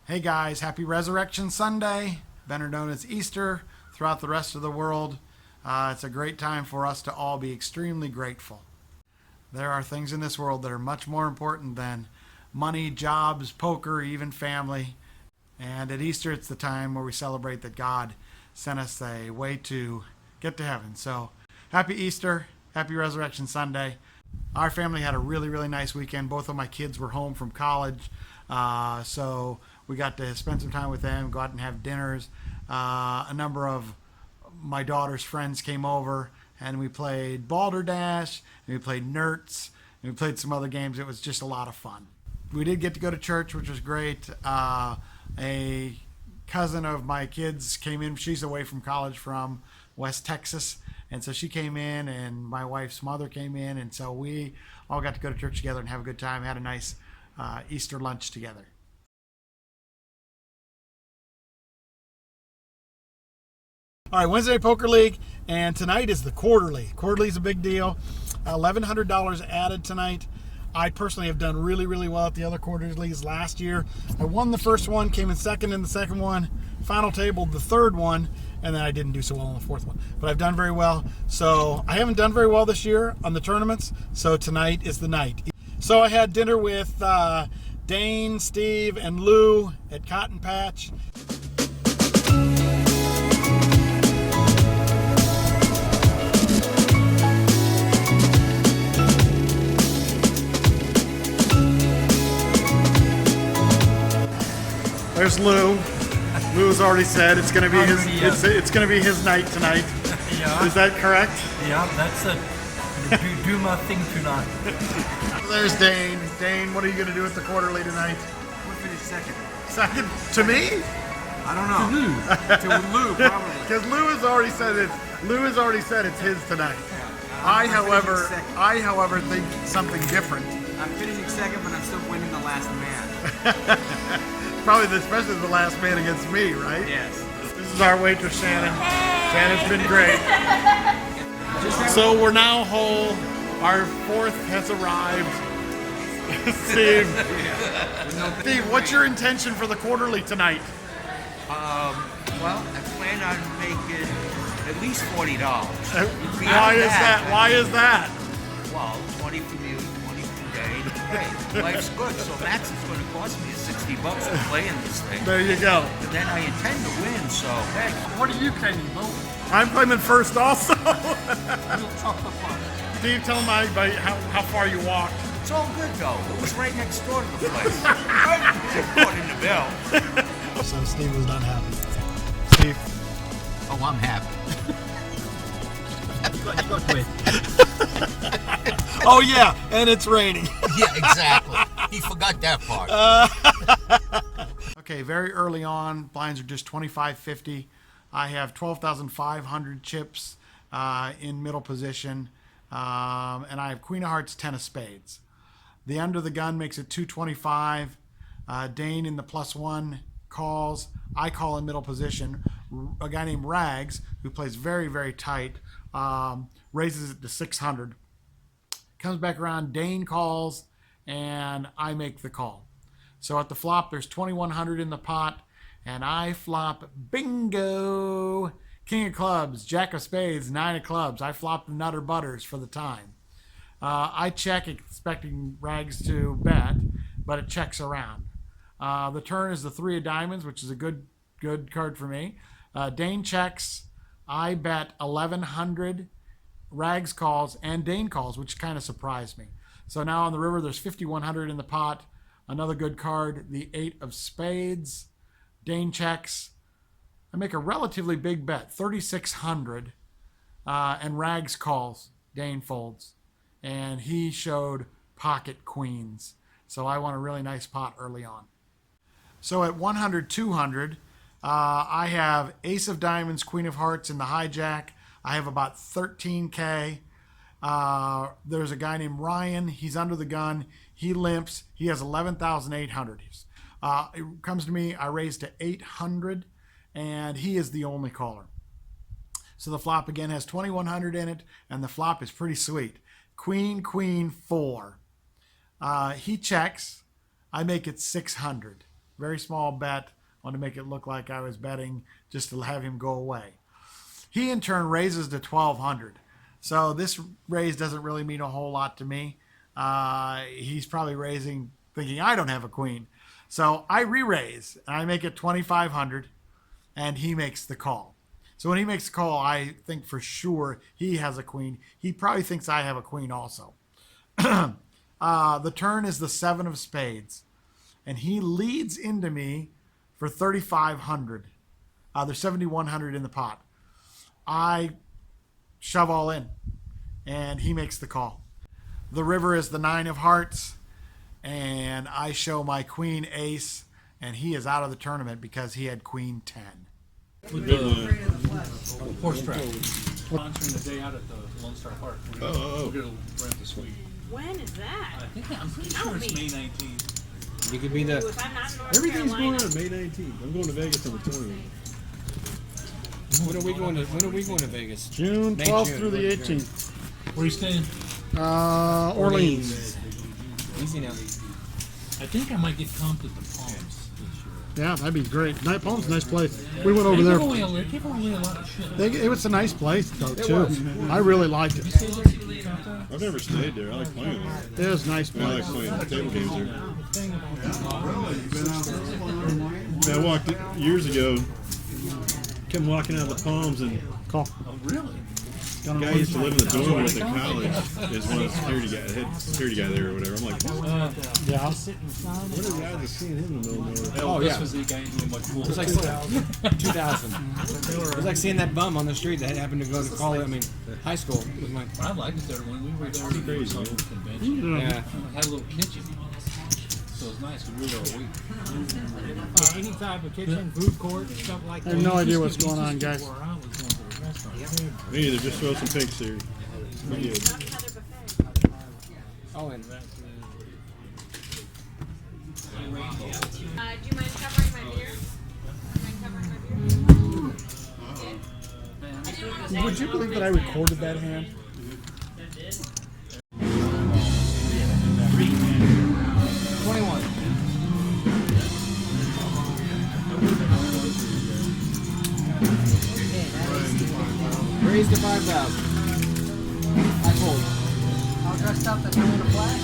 Hey guys, happy Resurrection Sunday, better known as Easter throughout the rest of the world. It's a great time for us to all be extremely grateful. There are things in this world that are much more important than money, jobs, poker, even family. And at Easter, it's the time where we celebrate that God sent us a way to get to heaven. So happy Easter, happy Resurrection Sunday. Our family had a really, really nice weekend. Both of my kids were home from college. So we got to spend some time with them, go out and have dinners. A number of my daughter's friends came over, and we played Balderdash, and we played Nerds, and we played some other games. It was just a lot of fun. We did get to go to church, which was great. A cousin of my kids came in. She's away from college from West Texas, and so she came in, and my wife's mother came in, and so we all got to go to church together and have a good time, had a nice Easter lunch together. All right, Wednesday Poker League, and tonight is the Quarterly. Quarterly is a big deal. $1,100 added tonight. I personally have done really, really well at the other Quarterlies last year. I won the first one, came in second in the second one, final tabled the third one, and then I didn't do so well in the fourth one. But I've done very well. So I haven't done very well this year on the tournaments, so tonight is the night. So I had dinner with Dane, Steve, and Lou at Cotton Patch. There's Lou. Lou's already said it's going to be it's going to be his night tonight. Yeah. Is that correct? Yeah, that's it. Do my thing tonight. There's Dane. Dane, what are you going to do at the Quarterly tonight? We'll finish second. Second to me? I don't know. To Lou, probably. Because Lou has already said it's his tonight. I, however, think something different. I'm finishing second, but I'm still winning the last man. Probably especially the last man against me, right? Yes. This is our waitress, Shannon. Shannon's been great. So we're now whole. Our fourth has arrived. Steve. Steve, what's your intention for the Quarterly tonight? Well, I plan on making at least $40. Why is that? Why is that? Well, 20 from you, 20 from Dane. Hey, life's good, so max is going to cost me $60 to play in this thing. There you go. But then I intend to win, so hey. What are you claiming, Lou? I'm claiming first also. Real chocolate bar. Steve, tell them how far you walked. It's all good, though. It was right next door to the place. According to Bill. So Steve was not happy. Steve. Oh, I'm happy. Oh yeah, and it's raining. Yeah, exactly. He forgot that part. Okay, very early on, blinds are just $25.50. I have 12,500 chips in middle position, and I have Queen of Hearts, 10 of Spades. The under the gun makes it $225. Dane in the +1 calls. I call in middle position. A guy named Rags, who plays very, very tight, raises it to 600. Comes back around, Dane calls, and I make the call. So at the flop, there's 2,100 in the pot, and I flop bingo. King of clubs, Jack of spades, 9 of clubs. I flop the nutter butters for the time. I check expecting Rags to bet, but it checks around. The turn is the 3 of diamonds, which is a good card for me. Dane checks. I bet 1,100. Rags calls and Dane calls, which kind of surprised me. So now on the river, there's 5,100 in the pot. Another good card, the 8 of spades. Dane checks. I make a relatively big bet, 3,600, and Rags calls. Dane folds, and he showed pocket queens. So I won a really nice pot early on. So at 100, 200, I have Ace of Diamonds, Queen of Hearts in the hijack. I have about 13K. There's a guy named Ryan. He's under the gun. He limps. He has 11,800. It comes to me. I raise to 800, and he is the only caller. So the flop again has 2,100 in it, and the flop is pretty sweet. Queen, Queen, 4. He checks. I make it 600. Very small bet. I wanted to make it look like I was betting just to have him go away. He in turn raises to 1,200. So this raise doesn't really mean a whole lot to me. He's probably raising thinking I don't have a queen. So I re-raise and I make it 2,500 and he makes the call. So when he makes the call, I think for sure he has a queen. He probably thinks I have a queen also. The turn is the 7 of spades and he leads into me for 3,500. There's 7,100 in the pot. I shove all in and he makes the call. The river is the 9 of hearts and I show my queen ace and he is out of the tournament because he had queen 10. With the horse track. Sponsoring the day out at the Lone Star Park. We're gonna rent this week. When is that? I'm pretty sure it's May 19th. You could be the. If I'm not in North Everything's Carolina. going on May 19th. I'm going to Vegas on the 20th. When are we going to Vegas? June May, 12th June. through the What, June? 18th. Where are you staying? Orleans. Easy now. I think I might get comped at the Palms this year. Yeah, that'd be great. Night Palm's a nice place. We went over They there. give away a lot of shit. It was a nice place though too. I really liked it. I've never stayed there. I like playing there. It was a nice I like place. playing table games there. I walked years ago. Came walking out of the Palms, and Call. Oh, really? the guy used to live in the dorm with at college. Is one of the security guy, head security guy there or whatever. I'm like, Yeah. what are the odds of seeing him in the middle of nowhere? Oh, This yeah. was the guy who much more. It was like 2000. It was like seeing that bum on the street that happened to go to college. I mean, high school. With my, I liked it there when we were there. Crazy, It was man. a convention. yeah. It had a little kitchen. So it was nice. We were there a week. Any type of kitchen, food court, stuff like I have no idea what's going on, guys. Where I was going to the restaurant. Me either. Just throw some pinks here. We good. Oh, and Do you mind covering my beer? Would you believe that I recorded that hand? 21. Raise to 5,000. I told you. All dressed up and doing a flag?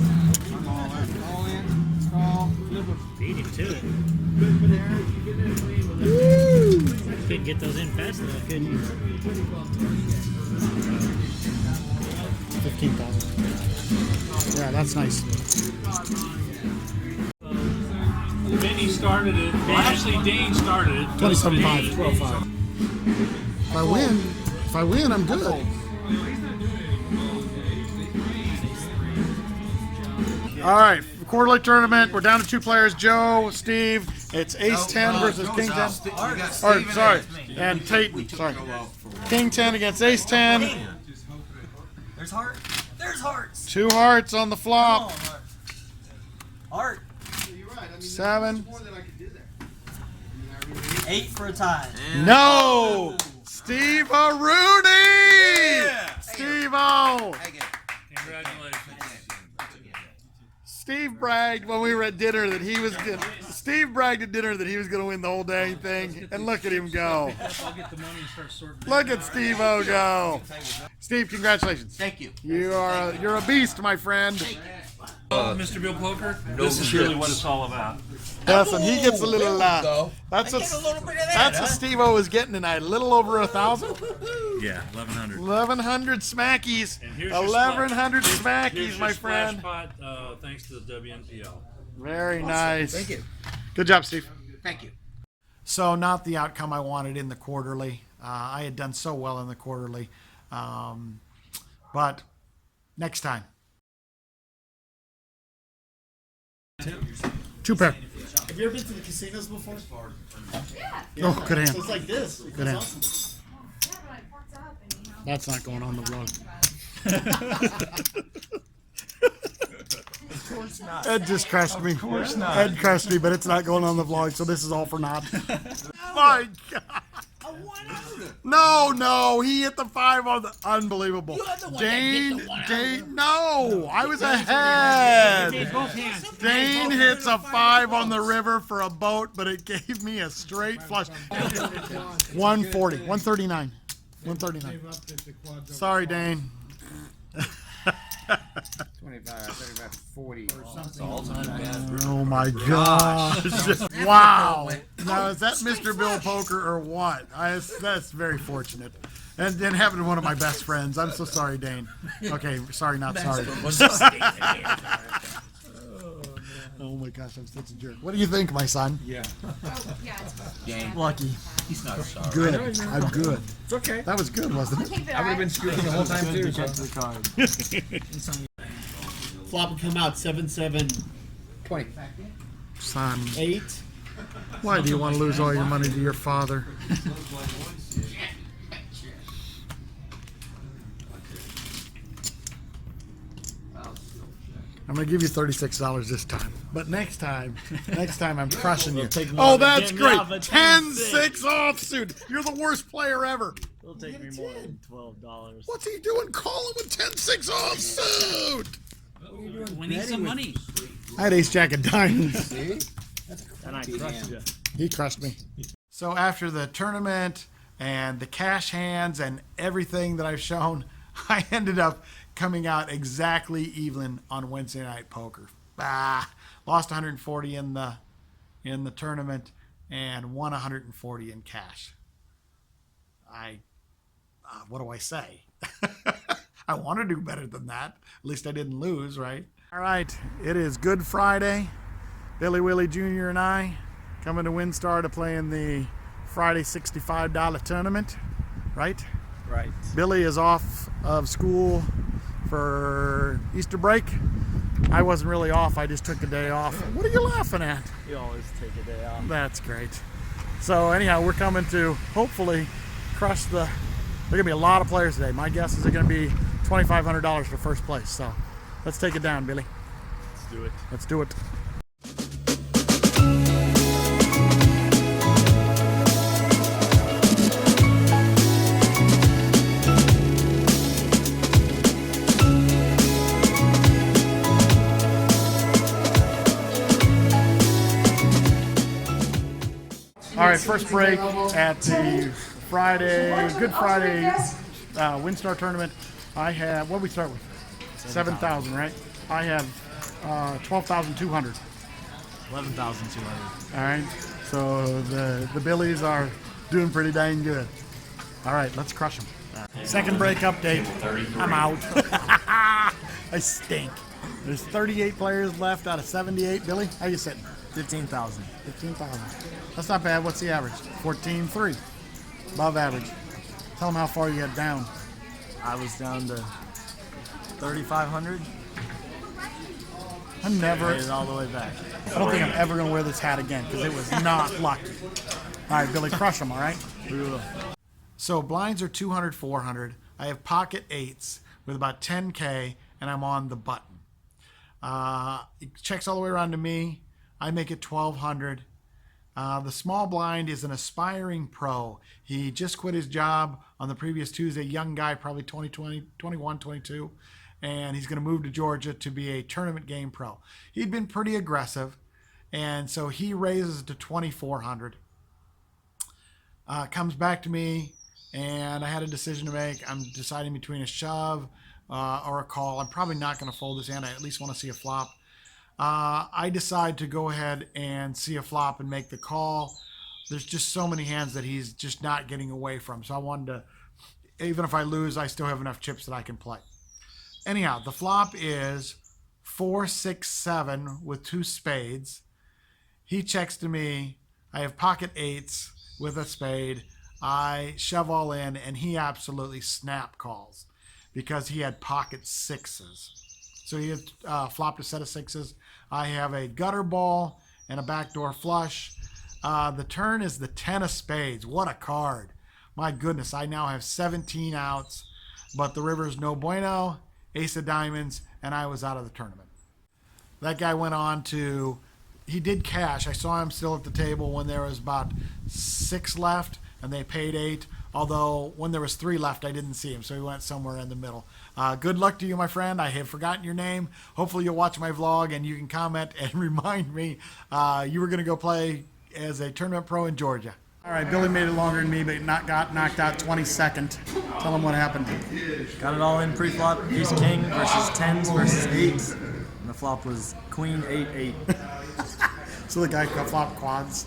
All in. Call. Beat him to it. Couldn't get those in fast enough, could you? 15,000. Yeah, that's nice. Vinny started it. Well, actually, Dane started it. 27.5, 12.5. If I win, I'm good. All right, quarterly tournament. We're down to 2 players, Joe, Steve. It's Ace 10 versus King 10. Or, sorry, and Tate. Sorry, King 10 against Ace 10. There's heart. There's hearts. 2 hearts on the flop. Heart. 7. 8 for a tie. No! Steve Rooney! Steve-O! Congratulations. Steve bragged when we were at dinner that he was gonna. Steve bragged at dinner that he was going to win the whole dang thing, and look at him go. I'll get the money and start sorting. Look at Steve-O go. Steve, congratulations. Thank you. You're a beast, my friend. Mr. Bill Poker, this is really what it's all about. Yes, and he gets a little. That's what Steve-O is getting tonight. A little over 1,000. Yeah, 1,100. 1,100 smackies. And here's your 1,100 Here's smackies, your my splash friend. pot, thanks to the WNPL. Very nice. Thank you. Good job, Steve. Thank you. So not the outcome I wanted in the quarterly. I had done so well in the quarterly. But next time. 2 pair. Have you ever been to the casinos before? Oh, good hand. It's like this. Good hand. That's not going on the vlog. Of course not. Ed just crushed me. Of course not. Ed crushed me, but it's not going on the vlog, so this is all for naught. My God. No, he hit the 5 on the unbelievable. Dane, no, I was ahead. Dane hits a 5 on the river for a boat, but it gave me a straight flush. 140, 139, 139. Sorry, Dane. 25, 35, 40. Oh my gosh! Wow. Now is that Mr. Bill Poker or what? That's very fortunate. And then happened to one of my best friends. I'm so sorry, Dane. Okay, sorry, not sorry. Oh my gosh, I'm such a jerk. What do you think, my son? Yeah. Lucky. He's not sorry. Good. I'm good. It's okay. That was good, wasn't it? I would have been screwing the whole time too. So. Flop would come out 7-7-8. 20. Son, why do you want to lose all your money to your father? I'm gonna give you $36 this time, but next time I'm crushing you. Oh, that's great! 10-6 offsuit. You're the worst player ever. It'll take me more than $12. What's he doing? Calling with 10-6 offsuit. Winning some money. I had ace jack of diamonds. And I crushed you. He crushed me. So after the tournament and the cash hands and everything that I've shown, I ended up coming out exactly even on Wednesday Night Poker. Lost 140 in the tournament and won 140 in cash. What do I say? I want to do better than that. At least I didn't lose, right? All right, it is Good Friday. Billy Willie Jr. and I coming to WinStar to play in the Friday $65 tournament, right? Right. Billy is off of school for Easter break. I wasn't really off, I just took a day off. What are you laughing at? You always take a day off. That's great. So anyhow, we're coming to hopefully crush the... There are going to be a lot of players today. My guess is they're going to be $2,500 for first place. So let's take it down, Billy. Let's do it. Let's do it. All right, first break at the Good Friday WinStar tournament. I have, what did we start with? 7,000, right? I have 12,200. 11,200. All right, so the Billies are doing pretty dang good. All right, let's crush them. Second break update. I'm out. I stink. There's 38 players left out of 78. Billy, how you sitting? 15,000. 15,000. That's not bad. What's the average? 14.3. Above average. Tell them how far you got down. I was down to 3,500. I'm never. Made it all the way back. I don't think I'm ever going to wear this hat again because it was not lucky. All right, Billy, crush them, all right? We will. So blinds are 200, 400. I have pocket eights with about 10K, and I'm on the button. It checks all the way around to me. I make it 1,200. The small blind is an aspiring pro. He just quit his job on the previous Tuesday. Young guy, probably 21, 22. And he's going to move to Georgia to be a tournament game pro. He'd been pretty aggressive. And so he raises it to 2,400. Comes back to me, and I had a decision to make. I'm deciding between a shove or a call. I'm probably not going to fold this hand. I at least want to see a flop. I decide to go ahead and see a flop and make the call. There's just so many hands that he's just not getting away from. So I wanted to, even if I lose, I still have enough chips that I can play. Anyhow, the flop is 4, 6, 7 with 2 spades. He checks to me. I have pocket eights with a spade. I shove all in, and he absolutely snap calls because he had pocket sixes. So he had flopped a set of sixes. I have a gutter ball and a backdoor flush. The turn is the 10 of spades. What a card. My goodness, I now have 17 outs, but the river is no bueno, ace of diamonds, and I was out of the tournament. That guy went on to, he did cash. I saw him still at the table when there was about 6 left, and they paid 8. Although when there was 3 left, I didn't see him, so he went somewhere in the middle. Good luck to you, my friend. I have forgotten your name. Hopefully you'll watch my vlog and you can comment and remind me you were going to go play as a tournament pro in Georgia. All right, Billy made it longer than me, but got knocked out 22nd. Tell him what happened. Got it all in pre-flop. Ace king versus tens versus eights. And the flop was queen 8-8. So the guy flopped quads.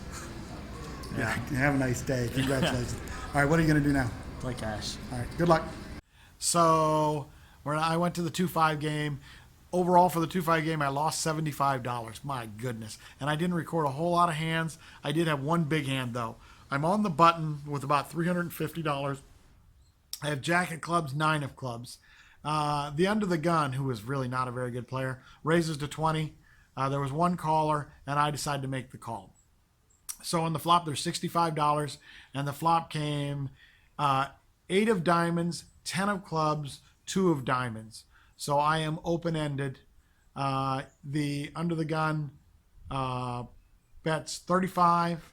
Yeah. Have a nice day. Congratulations. All right, what are you going to do now? Play cash. All right, good luck. So when I went to the 2-5 game, overall for the 2-5 game, I lost $75. My goodness. And I didn't record a whole lot of hands. I did have one big hand, though. I'm on the button with about $350. I have jack of clubs, 9 of clubs. The under the gun, who is really not a very good player, raises to 20. There was one caller, and I decided to make the call. So on the flop, there's $65, and the flop came 8 of diamonds, 10 of clubs, 2 of diamonds. So I am open-ended. The under the gun bets 35,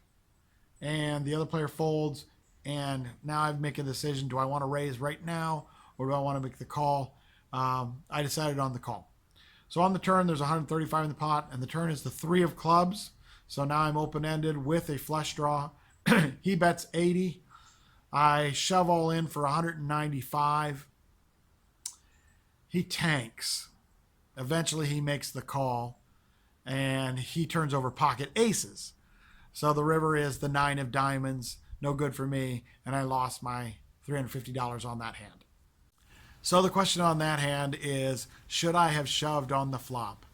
and the other player folds. And now I make a decision: do I want to raise right now, or do I want to make the call? I decided on the call. So on the turn, there's 135 in the pot, and the turn is the 3 of clubs. So now I'm open-ended with a flush draw. He bets 80. I shove all in for 195. He tanks. Eventually he makes the call, and he turns over pocket aces. So the river is the 9 of diamonds. No good for me, and I lost my $350 on that hand. So the question on that hand is, should I have shoved on the flop?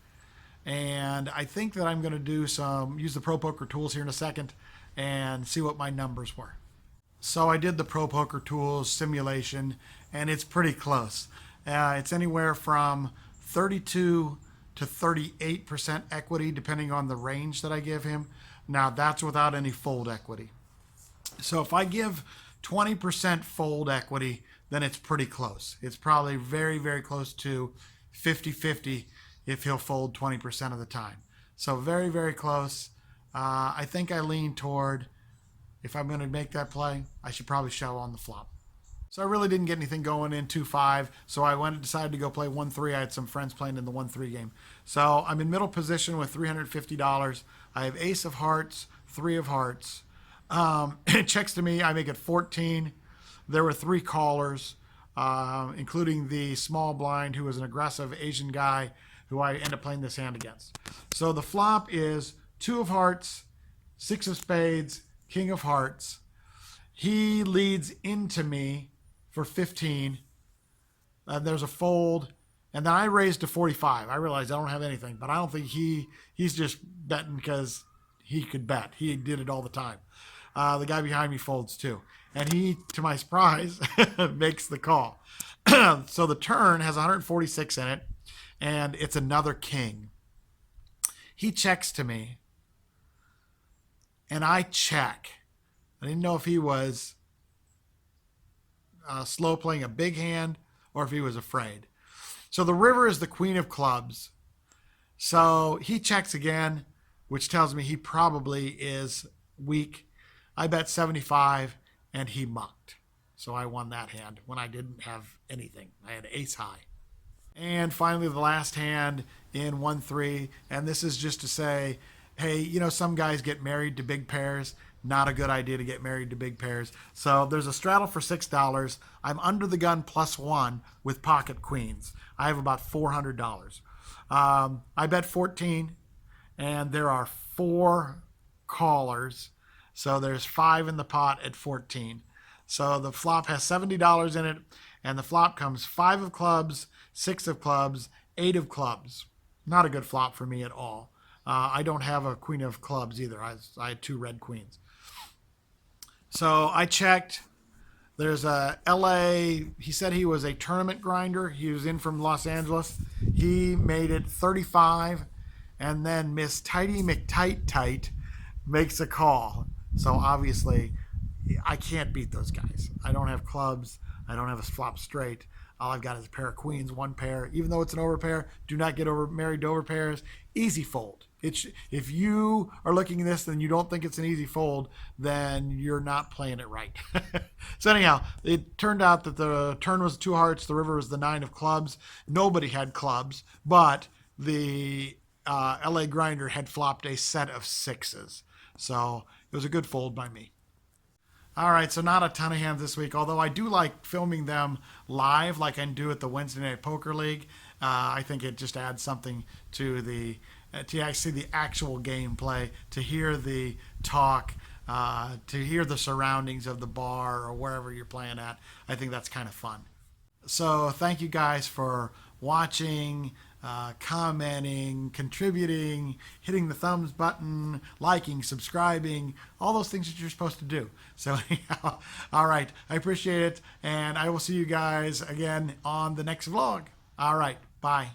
And I think that I'm going to use the Pro Poker Tools here in a second and see what my numbers were. So I did the Pro Poker Tools simulation, and it's pretty close. It's anywhere from 32 to 38% equity, depending on the range that I give him. Now, that's without any fold equity. So if I give 20% fold equity, then it's pretty close. It's probably very, very close to 50-50 if he'll fold 20% of the time. So very, very close. I think I lean toward, if I'm going to make that play, I should probably shove on the flop. So I really didn't get anything going in 2-5, so I decided to go play 1-3. I had some friends playing in the 1-3 game. So I'm in middle position with $350. I have ace of hearts, 3 of hearts. It checks to me. I make it 14. There were 3 callers, including the small blind, who was an aggressive Asian guy who I end up playing this hand against. So the flop is 2 of hearts, 6 of spades, king of hearts. He leads into me for 15. There's a fold, and then I raised to 45. I realized I don't have anything, but I don't think he's just betting because he could bet. He did it all the time. The guy behind me folds too, and he, to my surprise, makes the call. So the turn has 146 in it, and it's another king. He checks to me, and I check. I didn't know if he was slow playing a big hand or if he was afraid. So the river is the queen of clubs. So he checks again, which tells me he probably is weak. I bet 75, and he mucked. So I won that hand when I didn't have anything. I had ace high. And finally, the last hand in 1-3. And this is just to say, hey, you know, some guys get married to big pairs. Not a good idea to get married to big pairs. So there's a straddle for $6. I'm under the gun +1 with pocket queens. I have about $400. I bet 14, and there are 4 callers. So there's 5 in the pot at 14. So the flop has $70 in it, and the flop comes 5 of clubs, 6 of clubs, 8 of clubs. Not a good flop for me at all. I don't have a queen of clubs either. I had 2 red queens. So I checked. There's a LA, he said he was a tournament grinder. He was in from Los Angeles. He made it 35, and then Miss Tighty McTight makes a call. So obviously, I can't beat those guys. I don't have clubs. I don't have a flop straight. All I've got is a pair of queens, 1 pair. Even though it's an overpair, do not get married to overpairs. Easy fold. if you are looking at this and you don't think it's an easy fold, then you're not playing it right. So anyhow, it turned out that the turn was 2 hearts, the river was the 9 of clubs. Nobody had clubs, but the LA Grinder had flopped a set of 6s. So it was a good fold by me. All right, so not a ton of hands this week, although I do like filming them live like I do at the Wednesday Night Poker League. I think it just adds something to the to see the actual gameplay, to hear the talk, to hear the surroundings of the bar or wherever you're playing at. I think that's kind of fun. So thank you guys for watching, commenting, contributing, hitting the thumbs button, liking, subscribing, all those things that you're supposed to do. So anyhow, all right, I appreciate it, and I will see you guys again on the next vlog. All right, bye.